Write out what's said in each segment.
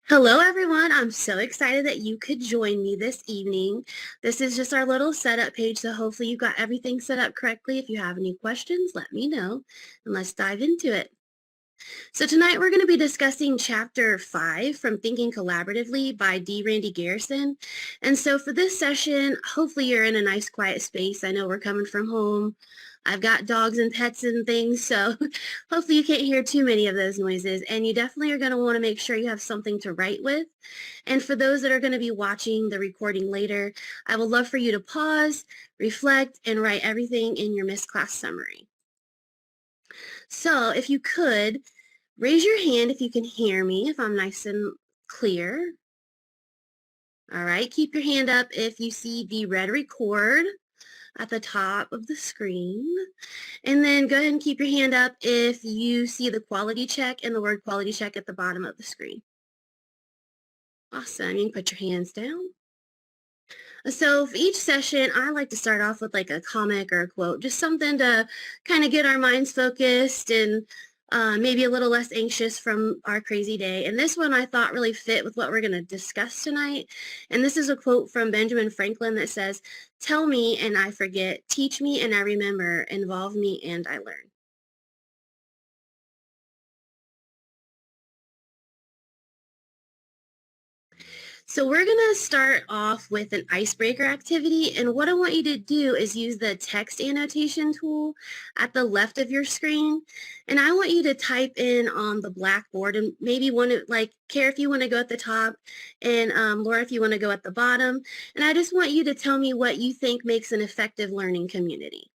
Hello, everyone. I'm so excited that you could join me this evening. This is just our little setup page, so hopefully you got everything set up correctly. If you have any questions, let me know, and let's dive into it. So tonight we're going to be discussing Chapter 5 from Thinking Collaboratively by D. Randy Garrison. And so for this session, hopefully you're in a nice quiet space. I know we're coming from home. I've got dogs and pets and things, so hopefully you can't hear too many of those noises. And you definitely are going to want to make sure you have something to write with. And for those that are going to be watching the recording later, I would love for you to pause, reflect, and write everything in your missed class summary. So if you could, raise your hand if you can hear me, if I'm nice and clear. All right, keep your hand up if you see the red record at the top of the screen. And then go ahead and keep your hand up if you see the quality check and the word quality check at the bottom of the screen. Awesome, you can put your hands down. So for each session, I like to start off with like a comic or a quote, just something to kind of get our minds focused and maybe a little less anxious from our crazy day. And this one I thought really fit with what we're going to discuss tonight. And this is a quote from Benjamin Franklin that says, "Tell me and I forget, teach me and I remember, involve me and I learn." So we're going to start off with an icebreaker activity. And what I want you to do is use the text annotation tool at the left of your screen. And I want you to type in on the blackboard and maybe want to Care if you want to go at the top and Laura if you want to go at the bottom. And I just want you to tell me what you think makes an effective learning community.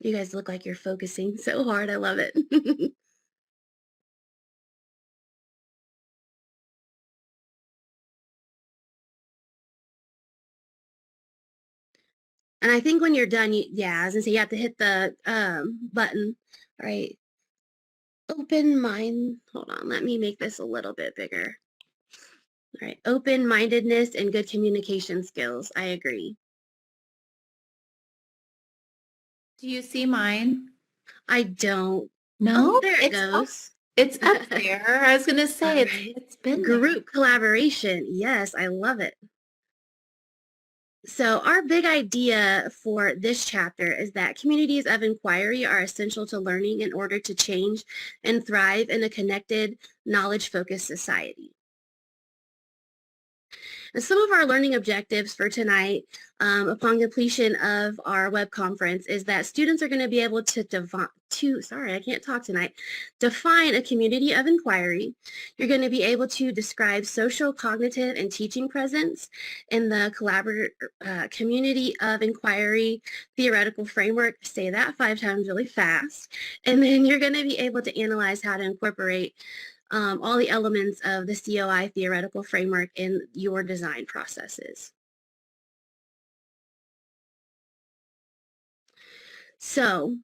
You guys look like you're focusing so hard. I love it. And I think when you're done, yeah, I was gonna say you have to hit the button. All right. Open mind. Hold on. Let me make this a little bit bigger. All right. Open-mindedness and good communication skills. I agree. Do you see mine? I don't. Oh, No, there it it's up. goes. It's up there. I was gonna All say right. it's been there. Group collaboration. Yes, I love it. So our big idea for this chapter is that communities of inquiry are essential to learning in order to change and thrive in a connected, knowledge-focused society. And some of our learning objectives for tonight, upon completion of our web conference, is that students are going to be able to define a community of inquiry. You're going to be able to describe social, cognitive, and teaching presence in the collaborative community of inquiry theoretical framework. Say that 5 times really fast. And then you're going to be able to analyze how to incorporate all the elements of the COI theoretical framework in your design processes. So,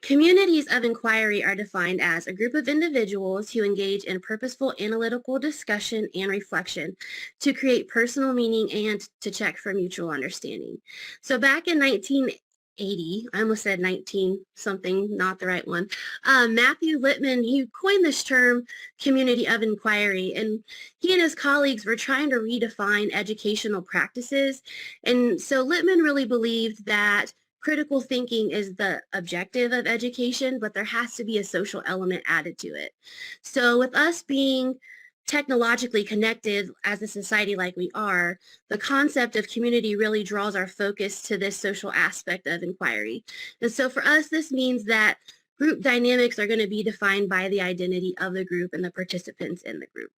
communities of inquiry are defined as a group of individuals who engage in purposeful analytical discussion and reflection to create personal meaning and to check for mutual understanding. So back in 1980, I almost said 19 something, not the right one. Matthew Littman, he coined this term community of inquiry, and he and his colleagues were trying to redefine educational practices. And so Littman really believed that critical thinking is the objective of education, but there has to be a social element added to it. So with us being technologically connected as a society like we are, the concept of community really draws our focus to this social aspect of inquiry. And so for us, this means that group dynamics are going to be defined by the identity of the group and the participants in the group.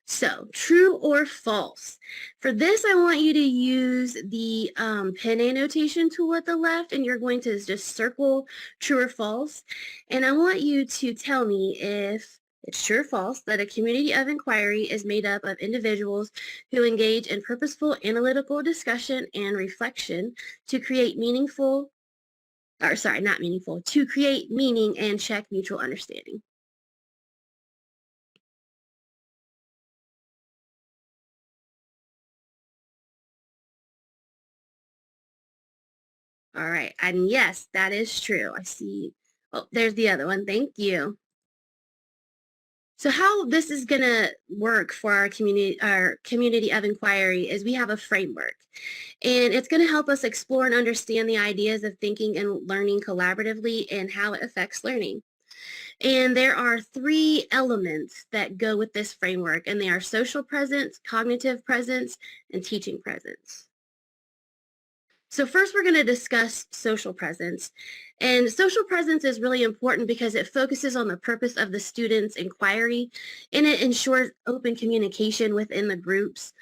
So, true or false. For this, I want you to use the pen annotation tool at the left, and you're going to just circle true or false. And I want you to tell me if it's true or false that a community of inquiry is made up of individuals who engage in purposeful analytical discussion and reflection to create to create meaning and check mutual understanding. All right. And yes, that is true. I see. Oh, there's the other one. Thank you. So how this is going to work for our community of inquiry is we have a framework, and it's going to help us explore and understand the ideas of thinking and learning collaboratively and how it affects learning. And there are three elements that go with this framework, and they are social presence, cognitive presence, and teaching presence. So first we're going to discuss social presence. And social presence is really important because it focuses on the purpose of the student's inquiry, and it ensures open communication within the groups.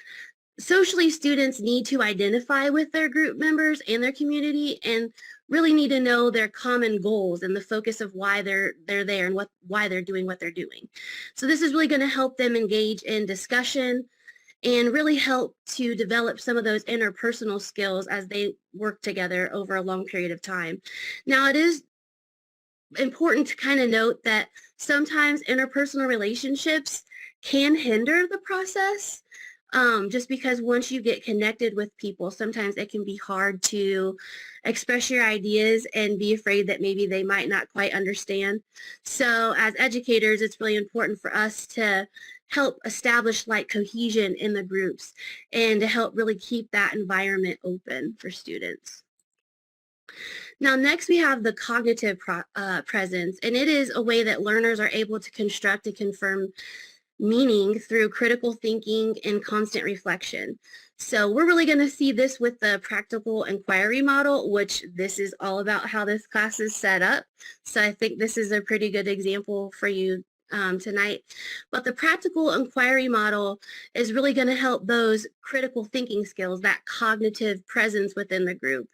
Socially, students need to identify with their group members and their community and really need to know their common goals and the focus of why they're there and why they're doing what they're doing. So this is really going to help them engage in discussion and really help to develop some of those interpersonal skills as they work together over a long period of time. Now, it is important to kind of note that sometimes interpersonal relationships can hinder the process, just because once you get connected with people, sometimes it can be hard to express your ideas and be afraid that maybe they might not quite understand. So as educators, it's really important for us to help establish like cohesion in the groups and to help really keep that environment open for students. Now, next we have the cognitive presence, and it is a way that learners are able to construct and confirm meaning through critical thinking and constant reflection. So we're really going to see this with the practical inquiry model, which this is all about how this class is set up. So I think this is a pretty good example for you tonight. But the practical inquiry model is really going to help those critical thinking skills, that cognitive presence within the group.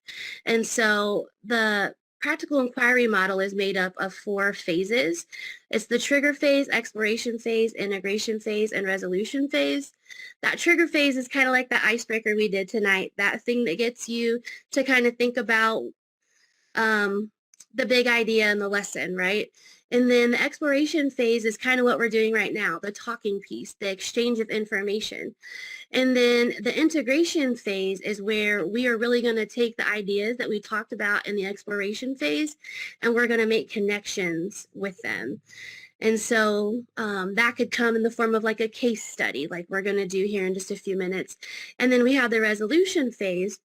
And so the practical inquiry model is made up of 4 phases. It's the trigger phase, exploration phase, integration phase, and resolution phase. That trigger phase is kind of like the icebreaker we did tonight, that thing that gets you to kind of think about the big idea and the lesson, right? And then the exploration phase is kind of what we're doing right now, the talking piece, the exchange of information. And then the integration phase is where we are really going to take the ideas that we talked about in the exploration phase, and we're going to make connections with them. And so that could come in the form of like a case study, like we're going to do here in just a few minutes. And then we have the resolution phase,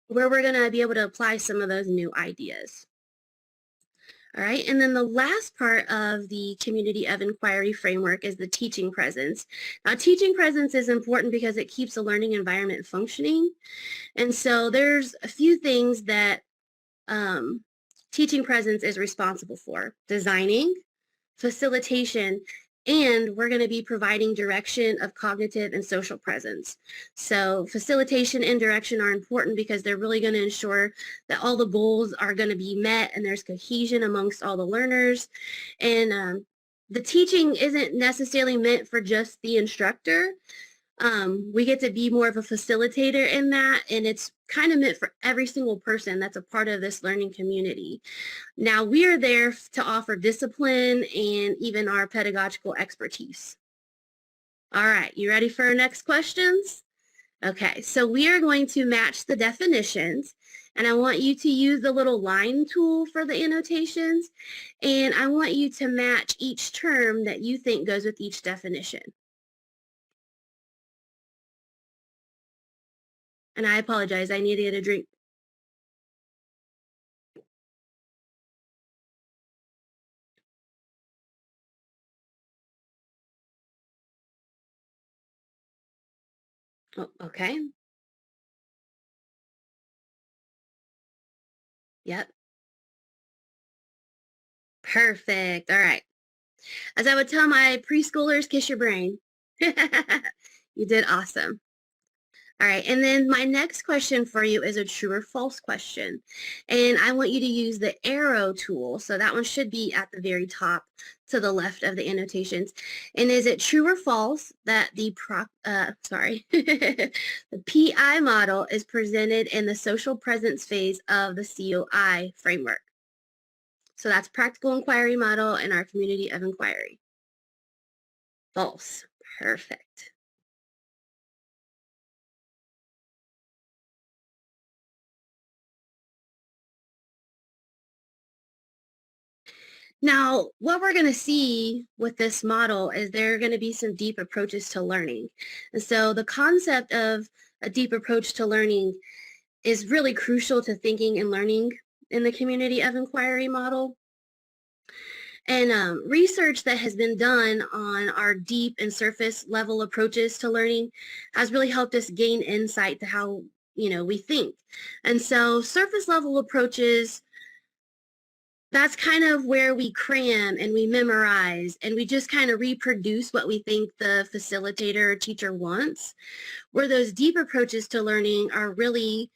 where we're going to be able to apply some of those new ideas. All right, and then the last part of the community of inquiry framework is the teaching presence. Now, teaching presence is important because it keeps the learning environment functioning. And so there's a few things that teaching presence is responsible for: designing, facilitation, and we're going to be providing direction of cognitive and social presence. So facilitation and direction are important because they're really going to ensure that all the goals are going to be met and there's cohesion amongst all the learners. And the teaching isn't necessarily meant for just the instructor. We get to be more of a facilitator in that, and it's kind of meant for every single person that's a part of this learning community. Now, we are there to offer discipline and even our pedagogical expertise. All right, you ready for our next questions? Okay, so we are going to match the definitions, and I want you to use the little line tool for the annotations, and I want you to match each term that you think goes with each definition. And I apologize, I need to get a drink. Oh, okay. Yep. Perfect. All right. As I would tell my preschoolers, kiss your brain. You did awesome. All right. And then my next question for you is a true or false question. And I want you to use the arrow tool. So that one should be at the very top to the left of the annotations. And is it true or false that the the PI model is presented in the social presence phase of the COI framework? So that's practical inquiry model in our community of inquiry. False. Perfect. Now, what we're going to see with this model is there are going to be some deep approaches to learning. And so the concept of a deep approach to learning is really crucial to thinking and learning in the community of inquiry model. And research that has been done on our deep and surface level approaches to learning has really helped us gain insight to how, we think. And so surface level approaches, that's kind of where we cram and we memorize and we just kind of reproduce what we think the facilitator or teacher wants, where those deep approaches to learning are really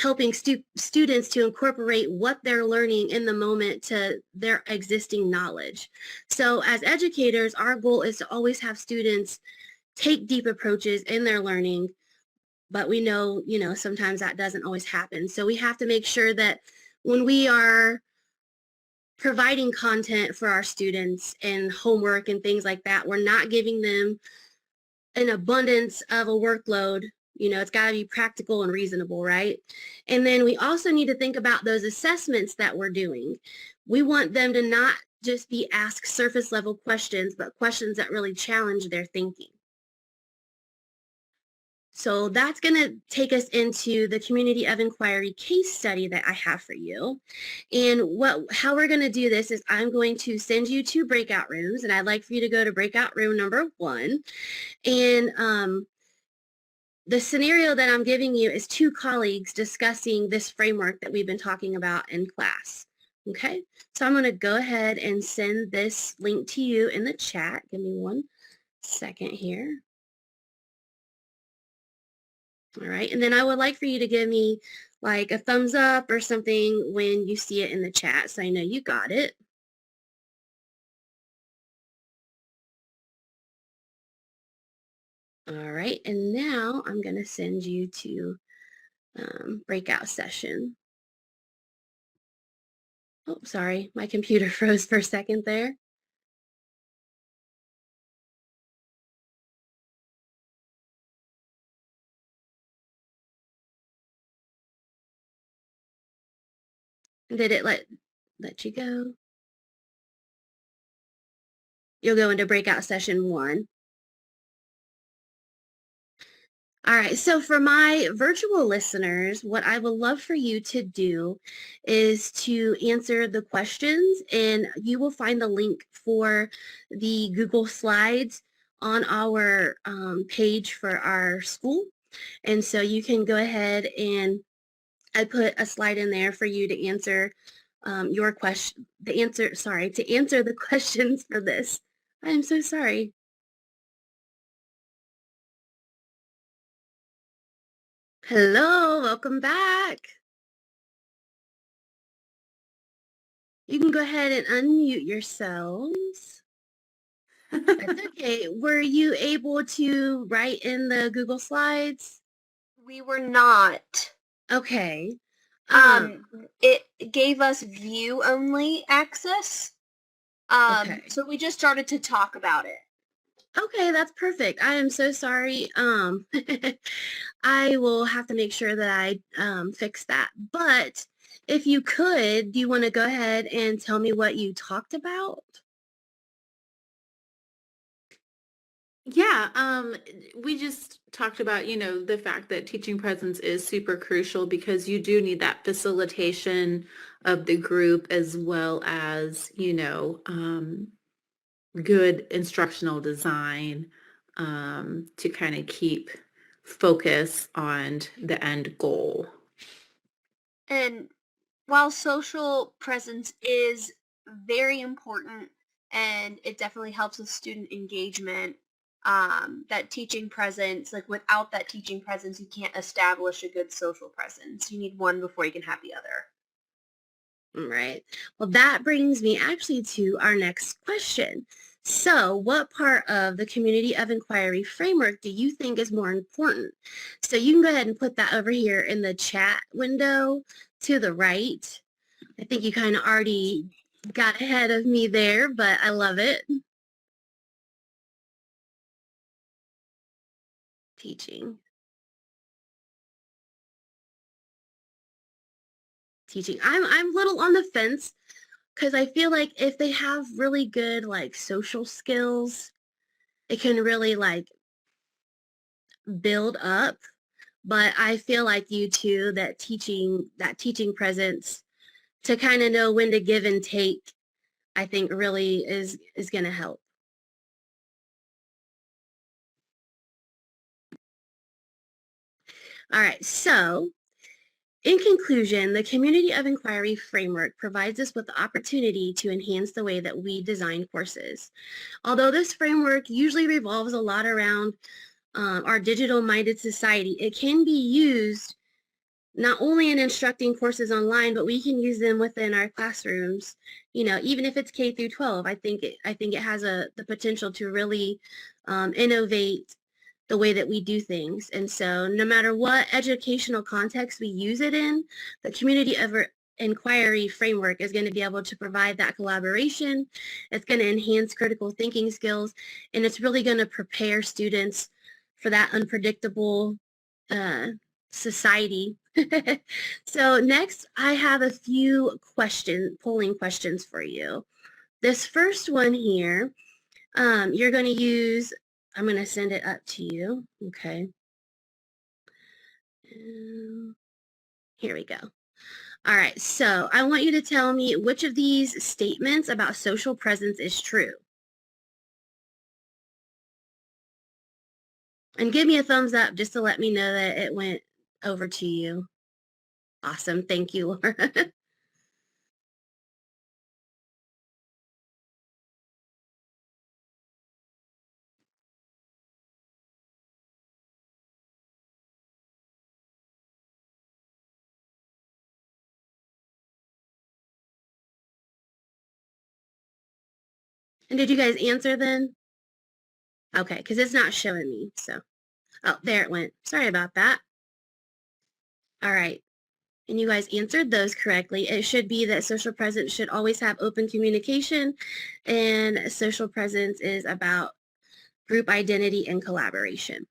helping students to incorporate what they're learning in the moment to their existing knowledge. So as educators, our goal is to always have students take deep approaches in their learning, but we know, sometimes that doesn't always happen. So we have to make sure that when we are providing content for our students and homework and things like that, we're not giving them an abundance of a workload. It's got to be practical and reasonable, right? And then we also need to think about those assessments that we're doing. We want them to not just be asked surface level questions, but questions that really challenge their thinking. So that's going to take us into the community of inquiry case study that I have for you. And how we're going to do this is I'm going to send you to breakout rooms, and I'd like for you to go to breakout room number 1. And the scenario that I'm giving you is 2 colleagues discussing this framework that we've been talking about in class. Okay, so I'm going to go ahead and send this link to you in the chat. Give me 1 second here. All right, and then I would like for you to give me like a thumbs up or something when you see it in the chat so I know you got it. All right, and now I'm going to send you to breakout session. Oh, sorry, my computer froze for a second there. Did it let you go? You'll go into breakout session 1. All right, so for my virtual listeners, what I would love for you to do is to answer the questions, and you will find the link for the Google Slides on our page for our school. And so you can go ahead and I put a slide in there for you to answer your question, to answer the questions for this. I am so sorry. Hello, welcome back. You can go ahead and unmute yourselves. That's okay. Were you able to write in the Google Slides? We were not. Okay. It gave us view only access. Okay. So we just started to talk about it. Okay, that's perfect. I am so sorry. I will have to make sure that I fix that. But if you could, do you want to go ahead and tell me what you talked about? Yeah, we just talked about, the fact that teaching presence is super crucial because you do need that facilitation of the group as well as, good instructional design to kind of keep focus on the end goal. And while social presence is very important and it definitely helps with student engagement, that teaching presence, like without that teaching presence, you can't establish a good social presence. You need one before you can have the other. Right. Well, that brings me actually to our next question. So what part of the community of inquiry framework do you think is more important? So you can go ahead and put that over here in the chat window to the right. I think you kind of already got ahead of me there, but I love it. Teaching. I'm a little on the fence because I feel like if they have really good like social skills, it can really like build up. But I feel like you too, that teaching presence to kind of know when to give and take, I think really is going to help. All right, so in conclusion, the community of inquiry framework provides us with the opportunity to enhance the way that we design courses. Although this framework usually revolves a lot around our digital-minded society, it can be used not only in instructing courses online, but we can use them within our classrooms. You know, even if it's K through 12, I think it has the potential to really innovate the way that we do things. And so no matter what educational context we use it in, the community of inquiry framework is going to be able to provide that collaboration. It's going to enhance critical thinking skills, and it's really going to prepare students for that unpredictable society. So next, I have a few polling questions for you. This first one here, you're going to use, I'm going to send it up to you. Okay. Here we go. All right. So I want you to tell me which of these statements about social presence is true. And give me a thumbs up just to let me know that it went over to you. Awesome. Thank you, Laura. And did you guys answer then? Okay, because it's not showing me. So, oh, there it went. Sorry about that. All right. And you guys answered those correctly. It should be that social presence should always have open communication, and social presence is about group identity and collaboration.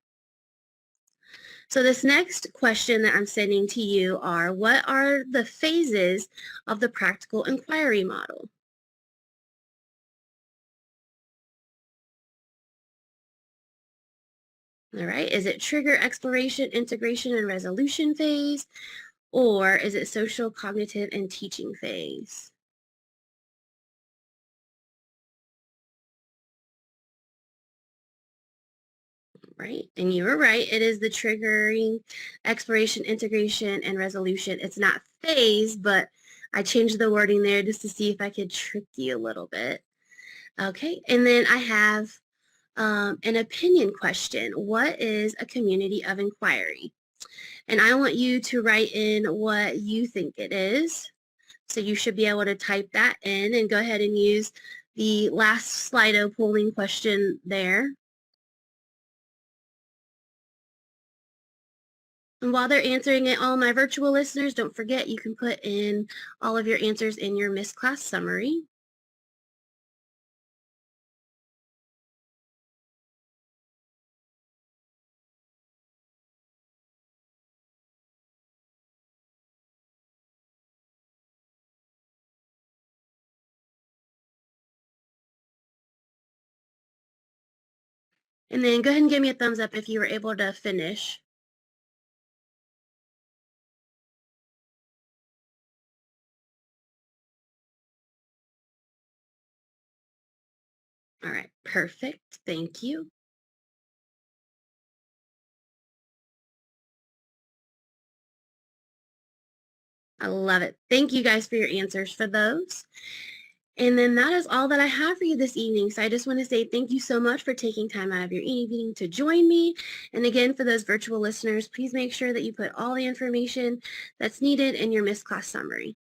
So this next question that I'm sending to you are, what are the phases of the practical inquiry model? All right, is it trigger, exploration, integration, and resolution phase? Or is it social, cognitive, and teaching phase? Right, and you were right. It is the triggering, exploration, integration, and resolution. It's not phase, but I changed the wording there just to see if I could trick you a little bit. Okay, and then I have an opinion question. What is a community of inquiry? And I want you to write in what you think it is. So you should be able to type that in and go ahead and use the last Slido polling question there. And while they're answering it, all my virtual listeners, don't forget you can put in all of your answers in your missed class summary. And then go ahead and give me a thumbs up if you were able to finish. All right, perfect. Thank you. I love it. Thank you guys for your answers for those. And then that is all that I have for you this evening. So I just want to say thank you so much for taking time out of your evening to join me. And again, for those virtual listeners, please make sure that you put all the information that's needed in your missed class summary.